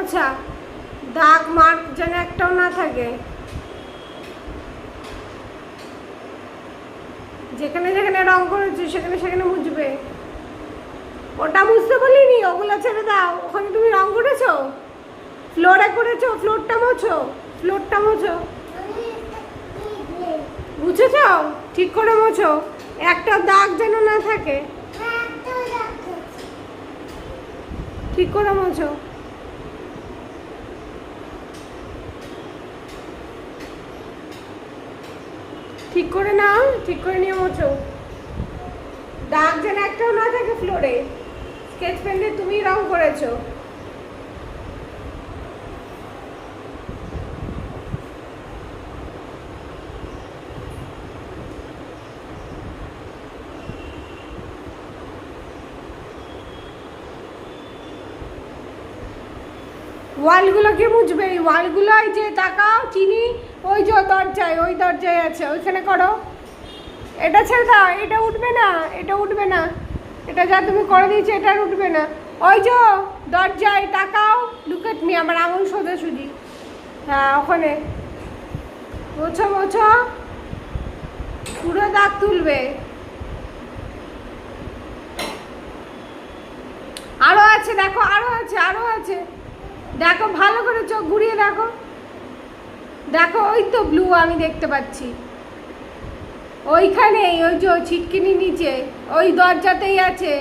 মোছা, দাগ মার্ক যেন একটাও না থাকে। যেখানে যেখানে রং করেছো সেখানে সেখানে মুছবে। ওটা মুছতে বলিনি, ওগুলো ছেড়ে দাও। ওখানে তুমি রং করেছো, ফ্লোরে করেছো, ফ্লোরটা মোছো, ফ্লোরটা মোছো। মুছেছো? ঠিক করে মোছো, একটা দাগ যেন না থাকে। ঠিক করে মোছো। ঠিক করে নাও, ঠিক করে নিয়ে মোছো। দাগ যেন একটাও না থাকে ফ্লোরে। স্কেচ পেন দিয়ে তুমি রং করেছো। ওয়ালগুলো কে মুছবে? এই ওয়ালগুলো যে তাকাও, চিনি ওই যে দরজায়, ওই দরজায় আছে, ওইখানে করো। এটা ছেড়ে দাও, এটা উঠবে না, এটা উঠবে না। এটা যা তুমি করে দিয়েছো এটা আর উঠবে না। ওই যে দরজায় তাকাও, লুক এট মি, আমার আঙুল সোজাসুজি। হ্যাঁ, ওখানে মোছো মোছো, পুরো দাগ তুলবে। আরো আছে, দেখো আরো আছে, আরো আছে। দেখো ভালো করে চোখ ঘুরিয়ে দেখো, দেখো ওই তো ব্লু আমি দেখতে পাচ্ছি ওইখানেই, ওই যে ছিটকিনি নিচে, ওই দরজাতেই আছে।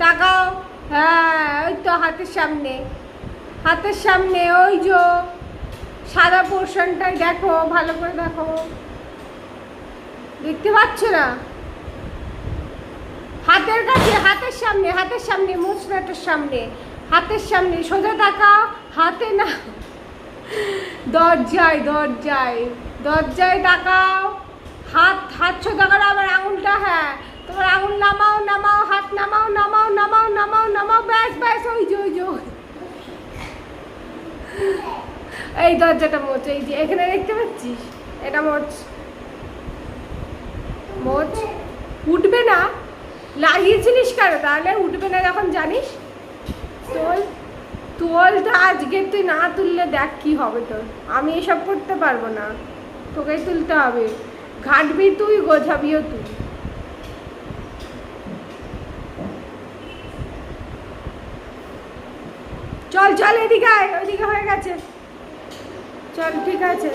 তাকাও, হ্যাঁ ওই তো হাতের সামনে, হাতের সামনে ওই যে সাদা পোর্শনটাই দেখো, ভালো করে দেখো। দেখতে পাচ্ছ না? হাতের কাছে, হাতের সামনে, হাতের সামনে, মোচড়াটার সামনে, হাতের সামনে সোজা তাকাও। হাতে না, দরজায়, দরজায়, দরজায় তাকাও। হাত, হাত সোজা করো, আমার আঙুলটা, হ্যাঁ তোমার আঙুল নামাও, নামাও, হাত নামাও, নামাও, নামাও, নামাও, নামাও, ব্যাস ব্যাস, ওই যে, ওই যে এই দরজাটা মোচ, এই যে এখানে দেখতে পাচ্ছিস, এটা মোচ, মোচ। উঠবে না? লাগিয়েছিলিস কেন তাহলে? উঠবে না যখন জানিস। তোল, তোলটা আজকে তুই না তুললে দেখ কি হবে তোর। আমি এসব করতে পারবো না, তোকেই তুলতে হবে। ঘাটবি তুই, গোছাবিও তুই। চল চল, এদিকে আয়, ওইদিকে হয়ে গেছে। চল ঠিক আছে।